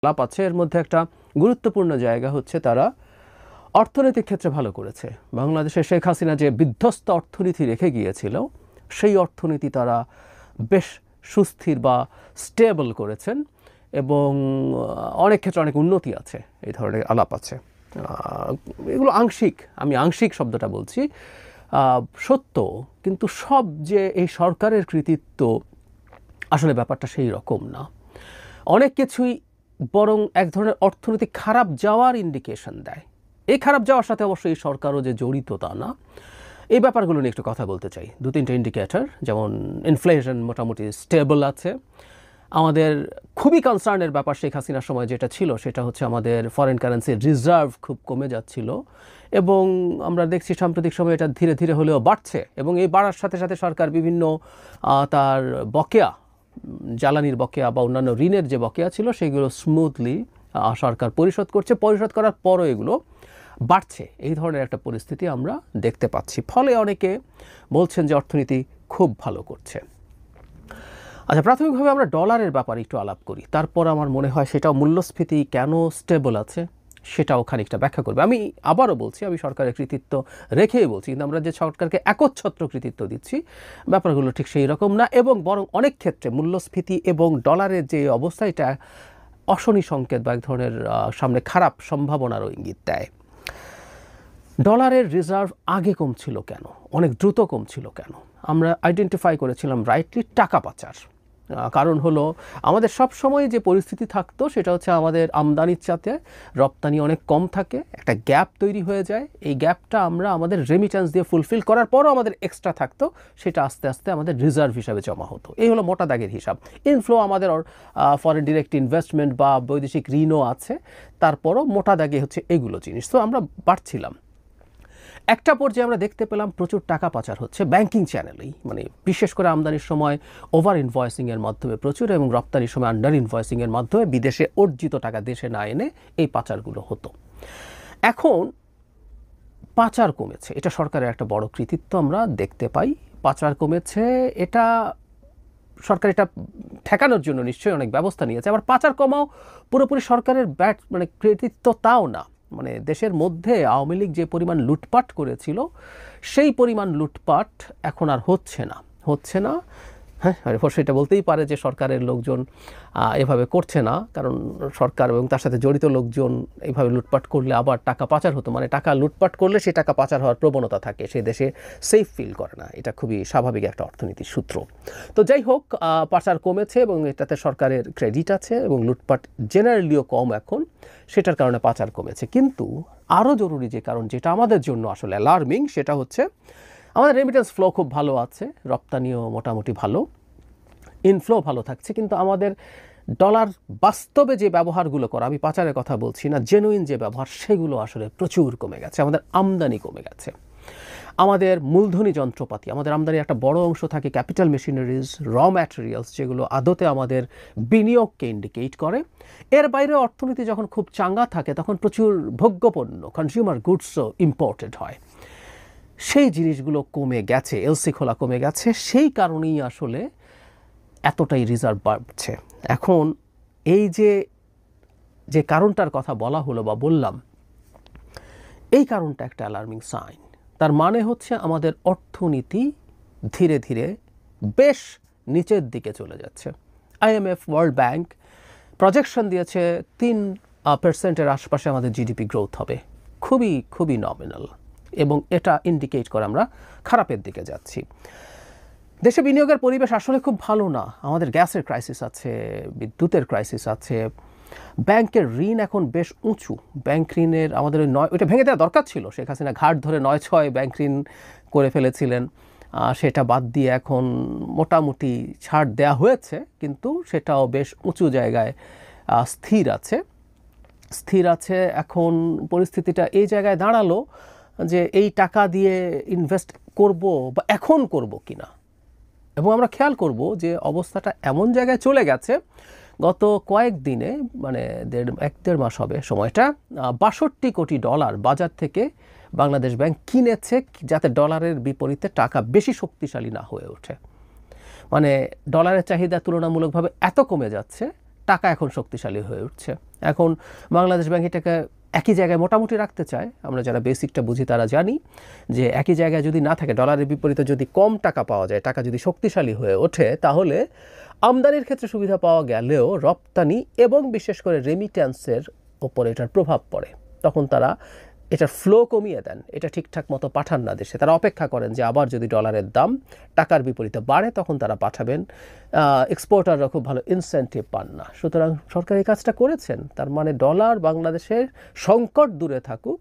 লাভ আছে। এর মধ্যে একটা গুরুত্বপূর্ণ জায়গা হচ্ছে তারা অর্থনৈতিক ক্ষেত্রে ভালো করেছে। বাংলাদেশে শেখ হাসিনা যে বিধ্বস্ত অর্থনীতি রেখে গিয়েছিল সেই অর্থনীতি তারা বেশ সুস্থির বা স্টেবল করেছেন এবং অনেক ক্ষেত্রে অনেক উন্নতি আছে, এই ধরনের আলাপ আছে। এগুলো আংশিক, আমি আংশিক শব্দটা বলছি, সত্য, কিন্তু সব যে এই সরকারের কৃতিত্ব আসলে ব্যাপারটা সেই রকম না। অনেক কিছুই বরং এক ধরনের অর্থনৈতিক খারাপ যাওয়ার ইন্ডিকেশন দেয়। এই খারাপ যাওয়ার সাথে অবশ্যই এই সরকারও যে জড়িত তা না। এই ব্যাপারগুলো নিয়ে একটু কথা বলতে চাই। 2-3টা ইন্ডিকেটর, যেমন ইনফ্লেশন মোটামুটি স্টেবল আছে। আমাদের খুবই কনসার্নের ব্যাপার শেখ হাসিনার সময় যেটা ছিল সেটা হচ্ছে আমাদের ফরেন কারেন্সির রিজার্ভ খুব কমে যাচ্ছিল এবং আমরা দেখছি সাম্প্রতিক সময়ে এটা ধীরে ধীরে হলেও বাড়ছে এবং এই বাড়ার সাথে সাথে সরকার বিভিন্ন তার বকেয়া, জ্বালানির বকেয়া বা অন্যান্য ঋণের যে বকেয়া ছিল সেগুলো স্মুথলি সরকার পরিশোধ করছে। পরিশোধ করার পরও এগুলো বাড়ছে, এই ধরনের একটা পরিস্থিতি আমরা দেখতে পাচ্ছি। ফলে অনেকে বলছেন যে অর্থনীতি খুব ভালো করছে। আচ্ছা, প্রাথমিকভাবে আমরা ডলারের ব্যাপারে একটু আলাপ করি, তারপর আমার মনে হয় সেটাও মূল্যস্ফীতি কেন স্টেবল আছে সেটাও খানিকটা ব্যাখ্যা করবে। আমি আবারও বলছি, আমি সরকারের কৃতিত্ব রেখেই বলছি, কিন্তু আমরা যে সরকারকে একচ্ছত্র কৃতিত্ব দিচ্ছি ব্যাপারগুলো ঠিক সেই রকম না, এবং বরং অনেক ক্ষেত্রে মূল্যস্ফীতি এবং ডলারের যে অবস্থা এটা অশনি সংকেত বা এক ধরনের সামনে খারাপ সম্ভাবনারও ইঙ্গিত দেয়। ডলারের রিজার্ভ আগে কমছিল কেন, অনেক দ্রুত কমছিল কেন? আমরা আইডেন্টিফাই করেছিলাম রাইটলি টাকা পাচার। কারণ হলো আমাদের সব সময় যে পরিস্থিতি থাকতো সেটা হচ্ছে আমাদের আমদানির সাথে রপ্তানি অনেক কম থাকে, একটা গ্যাপ তৈরি হয়ে যায়। এই গ্যাপটা আমরা আমাদের রেমিটেন্স দিয়ে ফুলফিল করার পরও আমাদের এক্সট্রা থাকতো, সেটা আস্তে আস্তে আমাদের রিজার্ভ হিসাবে জমা হতো। এই হলো মোটা দাগের হিসাব। ইনফ্লো আমাদের ফরেন ডিরেক্ট ইনভেস্টমেন্ট বা বৈদেশিক ঋণও আছে, তারপরও মোটা দাগে হচ্ছে এগুলো জিনিস। তো আমরা বাড়ছিলাম। একটা পর্যায়ে আমরা দেখতে পেলাম প্রচুর টাকা পাচার হচ্ছে ব্যাংকিং চ্যানেলেই, মানে বিশেষ করে আমদানির সময় ওভার ইনভয়েসিংয়ের মাধ্যমে প্রচুর এবং রপ্তানির সময় আন্ডার ইনভয়েসিংয়ের মাধ্যমে বিদেশে অর্জিত টাকা দেশে না এনে এই পাচারগুলো হতো। এখন পাচার কমেছে, এটা সরকারের একটা বড় কৃতিত্ব আমরা দেখতে পাই। পাচার কমেছে, এটা সরকার এটা ঠেকানোর জন্য নিশ্চয়ই অনেক ব্যবস্থা নিয়েছে। আবার পাচার কমাও পুরোপুরি সরকারের মানে কৃতিত্ব তাও না। মানে দেশের মধ্যে আওয়ামী লীগ যে পরিমাণ লুটপাট করেছিল সেই পরিমাণ লুটপাট এখন আর হচ্ছে না। হ্যাঁ, সেটা বলতেই পারে যে সরকারের লোকজন এভাবে করছে না, কারণ সরকার এবং তার সাথে জড়িত লোকজন এইভাবে লুটপাট করলে আবার টাকা পাচার হতো। মানে টাকা লুটপাট করলে সেই টাকা পাচার হওয়ার প্রবণতা থাকে, সেই দেশে সেফ ফিল করে না। এটা খুবই স্বাভাবিক একটা অর্থনীতির সূত্র। তো যাই হোক, পাচার কমেছে এবং এটাতে সরকারের ক্রেডিট আছে এবং লুটপাট জেনারেলিও কম এখন, সেটার কারণে পাচার কমেছে। কিন্তু আরও জরুরি যে কারণ, যেটা আমাদের জন্য আসলে অ্যালার্মিং, সেটা হচ্ছে আমাদের রেমিটেন্স ফ্লো খুব ভালো আছে, রপ্তানিও মোটামুটি ভালো, ইনফ্লো ভালো থাকছে, কিন্তু আমাদের ডলার বাস্তবে যে ব্যবহারগুলো করা, আমি পাচারের কথা বলছি না, জেনুইন যে ব্যবহার, সেগুলো আসলে প্রচুর কমে গেছে। আমাদের আমদানি কমে গেছে, আমাদের মূলধনী যন্ত্রপাতি, আমাদের আমদানির একটা বড় অংশ থাকে ক্যাপিটাল মেশিনারিজ, র ম্যাটেরিয়ালস, যেগুলো আদতে আমাদের বিনিয়োগকে ইন্ডিকেট করে। এর বাইরে অর্থনীতি যখন খুব চাঙ্গা থাকে তখন প্রচুর ভোগ্যপণ্য, কনজিউমার গুডসও ইম্পোর্টেড হয়। সেই জিনিসগুলো কমে গেছে, এলসি খোলা কমে গেছে, সেই কারণেই আসলে এতটাই রিজার্ভ বাড়ছে। এখন এই যে কারণটার কথা বলা হলো বা বললাম, এই কারণটা একটা অ্যালার্মিং সাইন। তার মানে হচ্ছে আমাদের অর্থনীতি ধীরে ধীরে বেশ নিচের দিকে চলে যাচ্ছে। IMF, ওয়ার্ল্ড ব্যাংক প্রজেকশন দিয়েছে 3% আশপাশে আমাদের জিডিপি গ্রোথ হবে, খুবই খুবই নমিনাল, এবং এটা ইন্ডিকেট করে আমরা খারাপের দিকে যাচ্ছি। দেশে বিনিয়োগের পরিবেশ আসলে খুব ভালো না। আমাদের গ্যাসের ক্রাইসিস আছে, বিদ্যুতের ক্রাইসিস আছে, ব্যাংকের ঋণ এখন বেশ উঁচু। ব্যাংক ঋণের আমাদের ওইটা ভেঙে দেওয়া দরকার ছিল। শেখ হাসিনা ঘাট ধরে 9-6 ব্যাংক ঋণ করে ফেলেছিলেন, সেটা বাদ দিয়ে এখন মোটামুটি ছাড় দেয়া হয়েছে, কিন্তু সেটাও বেশ উঁচু জায়গায় স্থির আছে। এখন পরিস্থিতিটা এই জায়গায় দাঁড়ালো যে এই টাকা দিয়ে ইনভেস্ট করব বা এখন করব কিনা। এবং আমরা খেয়াল করব যে অবস্থাটা এমন জায়গায় চলে গেছে, গত কয়েকদিনে, মানে 1-1.5 মাস হবে সময়টা, $62 কোটি বাজার থেকে বাংলাদেশ ব্যাংক কিনেছে, যাতে ডলারের বিপরীতে টাকা বেশি শক্তিশালী না হয়ে ওঠে। মানে ডলারের চাহিদা তুলনামূলকভাবে এত কমে যাচ্ছে, টাকা এখন শক্তিশালী হয়ে উঠছে। এখন বাংলাদেশ ব্যাংক এটাকে একই জায়গায় মোটামুটি রাখতে চায়। আমরা যারা বেসিকটা বুঝি তারা জানি যে একই জায়গায় যদি না থাকে, ডলারের বিপরীতে যদি কম টাকা পাওয়া যায়, টাকা যদি শক্তিশালী হয়ে ওঠে, তাহলে আমদানির ক্ষেত্রে সুবিধা পাওয়া গেলেও রপ্তানি এবং বিশেষ করে রেমিট্যান্সের ওপরে এটার প্রভাব পড়ে। তখন তারা এটার ফ্লো কমিয়ে দেন, এটা ঠিকঠাক মতো পাঠান না দেশে। তারা অপেক্ষা করেন যে আবার যদি ডলারের দাম টাকার বিপরীতে বাড়ে তখন তারা পাঠাবেন। এক্সপোর্টাররা খুব ভালো ইনসেন্টিভ পান না। সুতরাং সরকার এই কাজটা করেছেন। তার মানে ডলার বাংলাদেশের সংকট দূরে থাকুক,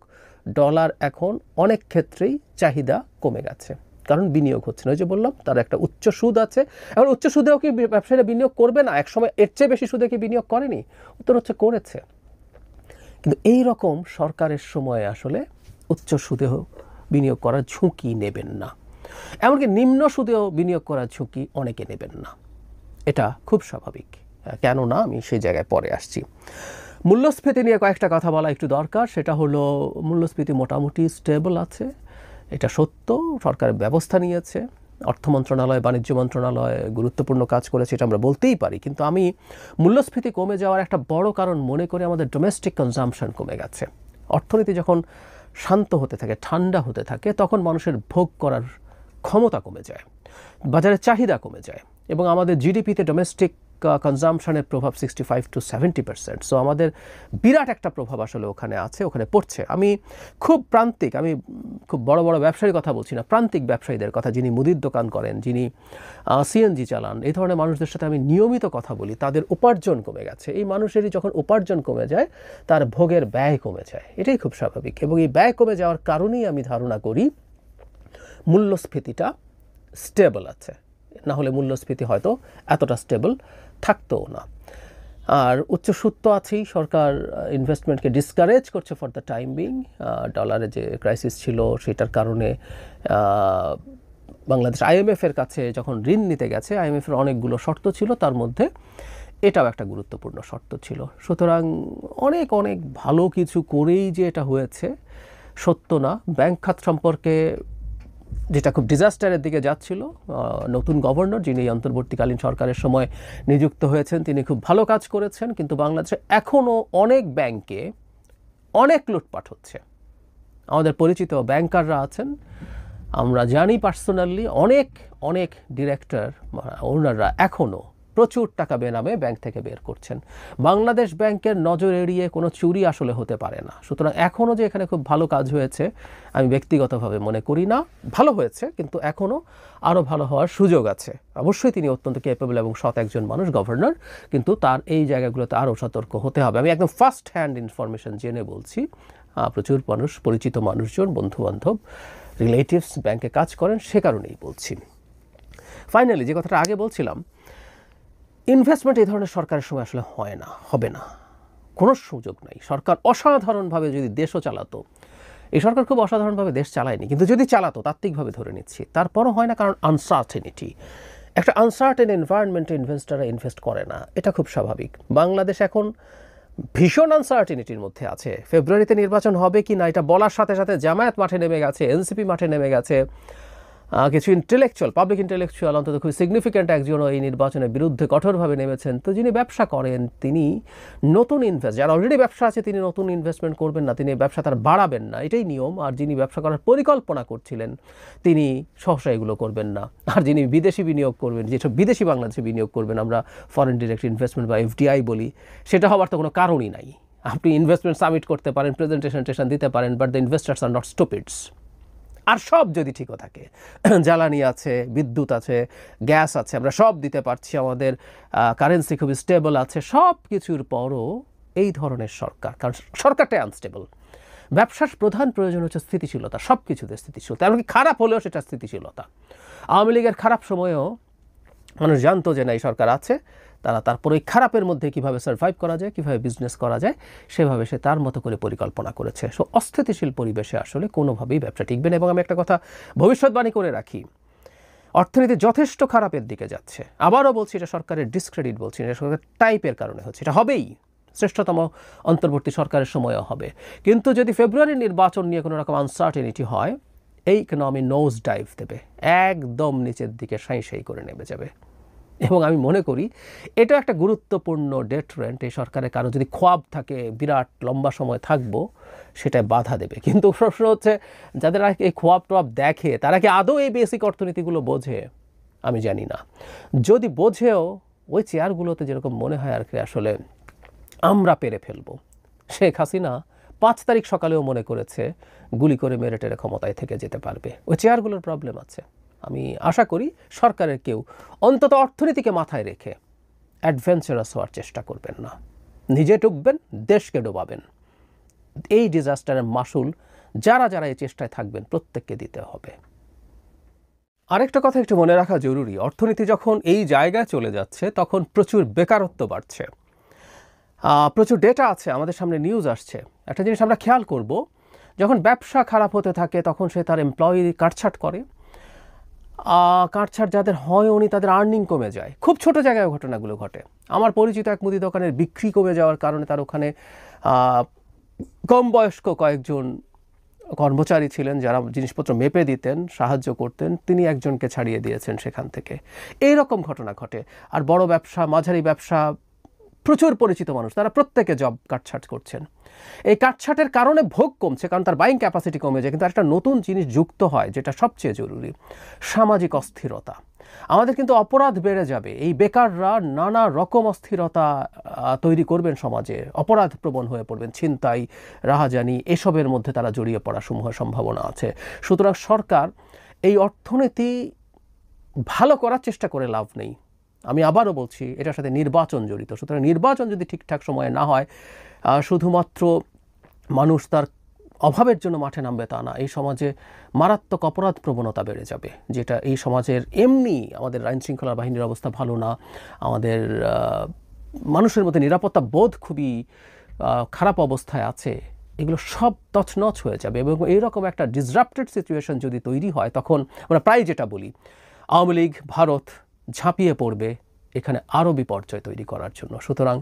ডলার এখন অনেক ক্ষেত্রেই চাহিদা কমে গেছে, কারণ বিনিয়োগ হচ্ছে না। ওই যে বললাম তার একটা উচ্চ সুদ আছে। এখন উচ্চ সুদেও কি ব্যবসায়ীরা বিনিয়োগ করবে না? একসময় এর চেয়ে বেশি সুদে কি বিনিয়োগ করেনি? উত্তর হচ্ছে করেছে। কিন্তু এই রকম সরকারের সময়ে আসলে উচ্চ সুদেও বিনিয়োগ করার ঝুঁকি নেবেন না, এমনকি নিম্ন সুদেও বিনিয়োগ করার ঝুঁকি অনেকে নেবেন না। এটা খুব স্বাভাবিক। কেন না, আমি সেই জায়গায় পরে আসছি। মূল্যস্ফীতি নিয়ে কয়েকটা কথা বলা একটু দরকার। সেটা হলো মূল্যস্ফীতি মোটামুটি স্টেবল আছে, এটা সত্য। সরকারের ব্যবস্থা নিয়েছে, অর্থ মন্ত্রণালয়, বাণিজ্য মন্ত্রণালয় গুরুত্বপূর্ণ কাজ করেছে, এটা আমরা বলতেই পারি। কিন্তু আমি মূল্যস্ফীতি কমে যাওয়ার একটা বড় কারণ মনে করি আমাদের ডোমেস্টিক কনজাম্পশন কমে গেছে। অর্থনীতি যখন শান্ত হতে থাকে, ঠান্ডা হতে থাকে, তখন মানুষের ভোগ করার ক্ষমতা কমে যায়, বাজারের চাহিদা কমে যায়, এবং আমাদের জিডিপিতে ডোমেস্টিক কনজাম্পশনের প্রভাব 65 to 70%। সো আমাদের বিরাট একটা প্রভাব আসলে ওখানে আছে, ওখানে পড়ছে। আমি খুব প্রান্তিক, আমি খুব বড় বড় ব্যবসায়ীর কথা বলছি না, প্রান্তিক ব্যবসায়ীদের কথা, যিনি মুদির দোকান করেন, যিনি সিএনজি চালান, এই ধরনের মানুষদের সাথে আমি নিয়মিত কথা বলি। তাদের উপার্জন কমে গেছে। এই মানুষেরই যখন উপার্জন কমে যায়, তার ভোগের ব্যয় কমে যায়, এটাই খুব স্বাভাবিক। এবং এই ব্যয় কমে যাওয়ার কারণেই আমি ধারণা করি মূল্যস্ফীতিটা স্টেবল আছে। না হলে মূল্যস্ফীতি হয়তো এতটা স্টেবল থাকতো না। আর উচ্চ সুদ তো আছেই, সরকার ইনভেস্টমেন্টকে ডিসকারেজ করছে ফর দ্য টাইম বিং। ডলারে যে ক্রাইসিস ছিল সেটার কারণে বাংলাদেশ আইএমএফের কাছে যখন ঋণ নিতে গেছে, আইএমএফের অনেকগুলো শর্ত ছিল, তার মধ্যে এটাও একটা গুরুত্বপূর্ণ শর্ত ছিল। সুতরাং অনেক অনেক ভালো কিছু করেই যে এটা হয়েছে সত্য না। ব্যাংক খাত সম্পর্কে যেটা খুব ডিজাস্টারের দিকে যাচ্ছিল, নতুন গভর্নর যিনি অন্তর্বর্তীকালীন সরকারের সময় নিযুক্ত হয়েছেন, তিনি খুব ভালো কাজ করেছেন। কিন্তু বাংলাদেশে এখনও অনেক ব্যাংকে অনেক লুটপাট হচ্ছে। আমাদের পরিচিত ব্যাংকাররা আছেন, আমরা জানি পার্সোনালি, অনেক অনেক ডিরেক্টর, ওনাররা এখনও প্রচুর টাকা বেনামে ব্যাংক থেকে বের করছেন। বাংলাদেশ ব্যাংকের নজর এড়িয়ে কোনো চুরি আসলে হতে পারে না। সুতরাং এখনও যে এখানে খুব ভালো কাজ হয়েছে আমি ব্যক্তিগতভাবে মনে করি না। ভালো হয়েছে, কিন্তু এখনও আরও ভালো হওয়ার সুযোগ আছে। অবশ্যই তিনি অত্যন্ত ক্যাপেবল এবং সৎ একজন মানুষ, গভর্নর, কিন্তু তার এই জায়গাগুলোতে আরও সতর্ক হতে হবে। আমি একদম ফার্স্ট হ্যান্ড ইনফরমেশন জেনে বলছি। প্রচুর মানুষ, পরিচিত মানুষজন, বন্ধুবান্ধব, রিলেটিভস ব্যাংকে কাজ করেন, সে কারণেই বলছি। ফাইনালি যে কথাটা আগে বলছিলাম, ইনভেস্টমেন্ট এই ধরনের সরকারের সময় আসলে হয় না, হবে না, কোনো সুযোগ নাই। সরকার অসাধারণভাবে যদি দেশও চালাতো, এই সরকার খুব অসাধারণভাবে দেশ চালায়নি, কিন্তু যদি চালাতো, তাত্ত্বিকভাবে ধরে নিচ্ছি, তারপরও হয় না, কারণ আনসার্টেনিটি। একটা আনসার্টেন এনভায়রনমেন্টে ইনভেস্টাররা ইনভেস্ট করে না, এটা খুব স্বাভাবিক। বাংলাদেশ এখন ভীষণ আনসার্টেনিটির মধ্যে আছে। ফেব্রুয়ারিতে নির্বাচন হবে কি না এটা বলার সাথে সাথে জামায়াত মাঠে নেমে গেছে, এনসিপি মাঠে নেমে গেছে, কিছু ইন্টেলেকচুয়াল, পাবলিক ইন্টেলেকচুয়াল অন্তত খুব সিগনিফিক্যান্ট একজনও এই নির্বাচনের বিরুদ্ধে কঠোরভাবে নেমেছেন। তো যিনি ব্যবসা করেন তিনি নতুন যারা অলরেডি ব্যবসা আছে তিনি নতুন ইনভেস্টমেন্ট করবেন না, তিনি ব্যবসা তার বাড়াবেন না, এটাই নিয়ম। আর যিনি ব্যবসা করার পরিকল্পনা করছিলেন তিনি সহসা এগুলো করবেন না। আর যিনি বিদেশি বিনিয়োগ করবেন, যেসব বিদেশি বাংলাদেশে বিনিয়োগ করবেন, আমরা ফরেন ডিরেক্ট ইনভেস্টমেন্ট বা এফডিআই বলি, সেটা হওয়ার তো কোনো কারণই নাই। আপনি ইনভেস্টমেন্ট সাবমিট করতে পারেন, প্রেজেন্টেশন দিতে পারেন, but the investors are not stupids. আর সব যদি ঠিকও থাকে, জ্বালানি আছে, বিদ্যুৎ আছে, গ্যাস আছে, আমরা সব দিতে পারছি, আমাদের কারেন্সি খুবই স্টেবল আছে, সব কিছুর পরও এই ধরনের সরকার, কারণ সরকারটাই আনস্টেবল। ব্যবসার প্রধান প্রয়োজন হচ্ছে স্থিতিশীলতা, সব কিছুতে স্থিতিশীলতা, এমনকি খারাপ হলেও সেটা স্থিতিশীলতা। আওয়ামী লীগের খারাপ সময়েও মানুষ জানতো যে না এই সরকার আছে, তারা তারপর ওই খারাপের মধ্যে কীভাবে সার্ভাইভ করা যায়, কীভাবে বিজনেস করা যায়, সেভাবে সে তার মতো করে পরিকল্পনা করেছে। সো অস্থিতিশীল পরিবেশে আসলে কোনোভাবেই ব্যবসা টিকবে না। এবং আমি একটা কথা ভবিষ্যৎবাণী করে রাখি, অর্থনীতি যথেষ্ট খারাপের দিকে যাচ্ছে। আবারও বলছি, এটা সরকারের ডিসক্রেডিট বলছি, এটা সরকারের টাইপের কারণে হচ্ছে, এটা হবেই, শ্রেষ্ঠতম অন্তর্বর্তী সরকারের সময়ও হবে। কিন্তু যদি ফেব্রুয়ারির নির্বাচন নিয়ে কোনো রকম আনসার্টেনিটি হয়, এই ইকোনমি নোজ ডাইভ দেবে, একদম নিচের দিকে সাঁই করে নেমে যাবে। এবং আমি মনে করি এটা একটা গুরুত্বপূর্ণ ডেটরেন্ট। এই সরকারের কারো যদি খোয়াব থাকে বিরাট লম্বা সময় থাকবো, সেটায় বাধা দেবে। কিন্তু প্রশ্ন হচ্ছে যাদের এই খোয়াব টোয়াব দেখে তারা কি আদৌ এই বেসিক অর্থনীতিগুলো বোঝে? আমি জানি না। যদি বোঝেও ওই চেয়ারগুলোতে যেরকম মনে হয় আর কি আসলে আমরা পেরে ফেলবো। শেখ হাসিনা 5 তারিখ সকালেও মনে করেছে গুলি করে মেরে টেরে ক্ষমতায় থেকে যেতে পারবে। ওই চেয়ারগুলোর প্রবলেম আছে। আমি আশা করি সরকারের কেউ অন্তত অর্থনীতিকে মাথায় রেখে অ্যাডভেঞ্চারাস হওয়ার চেষ্টা করবেন না। নিজে ডুববেন, দেশকে ডোবাবেন। এই ডিজাস্টারের মাসুল যারা যারা এই চেষ্টায় থাকবেন প্রত্যেককে দিতে হবে। আরেকটা কথা একটু মনে রাখা জরুরি, অর্থনীতি যখন এই জায়গায় চলে যাচ্ছে তখন প্রচুর বেকারত্ব বাড়ছে। প্রচুর ডেটা আছে, আমাদের সামনে নিউজ আসছে। একটা জিনিস আমরা খেয়াল করব, যখন ব্যবসা খারাপ হতে থাকে তখন সে তার এমপ্লয়ি কাটছাট করে। কাটছাট যাদের হয় উনি তাদের আর্নিং কমে যায়। খুব ছোট জায়গায় ঘটনাগুলো ঘটে। আমার পরিচিত এক মুদি দোকানের বিক্রি কমে যাওয়ার কারণে তার ওখানে কম বয়স্ক কয়েকজন কর্মচারী ছিলেন যারা জিনিসপত্র মেপে দিতেন, সাহায্য করতেন, তিনি একজনকে ছাড়িয়ে দিয়েছেন সেখান থেকে। এইরকম ঘটনা ঘটে। আর বড় ব্যবসা, মাঝারি ব্যবসা, প্রচুর পরিচিত মানুষ, তারা প্রত্যেকে জব কাটছাট করছেন। এই কাটছাটের কারণে ভোগ কমছে, কারণ তার বাইং ক্যাপাসিটি কমে যায়। কিন্তু একটা নতুন জিনিস যুক্ত হয় যেটা সবচেয়ে জরুরি, সামাজিক অস্থিরতা। আমাদের কিন্তু অপরাধ বেড়ে যাবে। এই বেকাররা নানা রকম অস্থিরতা তৈরি করবেন সমাজে, অপরাধ প্রবণ হয়ে পড়বেন, ছিনতাই, রাহাজানি, এসবের মধ্যে তারা জড়িয়ে পড়ার সমূহ সম্ভাবনা আছে। সুতরাং সরকার এই অর্থনীতি ভালো করার চেষ্টা করে লাভ নেই। আমি আবারও বলছি, এটার সাথে নির্বাচন জড়িত। সুতরাং নির্বাচন যদি ঠিকঠাক সময়ে না হয়, শুধুমাত্র মানুষ তার অভাবের জন্য মাঠে নামবে তা না, এই সমাজে মারাত্মক অপরাধ প্রবণতা বেড়ে যাবে, যেটা এই সমাজের এমনি আমাদের আইন শৃঙ্খলা বাহিনীর অবস্থা ভালো না, আমাদের মানুষের মধ্যে নিরাপত্তা বোধ খুবই খারাপ অবস্থায় আছে। এগুলো সব তছনছ হয়ে যাবে। এবং এইরকম একটা ডিসরাপ্টেড সিচুয়েশন যদি তৈরি হয়, তখন আমরা প্রায় যেটা বলি, আওয়ামী লীগ, ভারত ঝাঁপিয়ে পড়বে এখানে আরও বিপর্যয় তৈরি করার জন্য। সুতরাং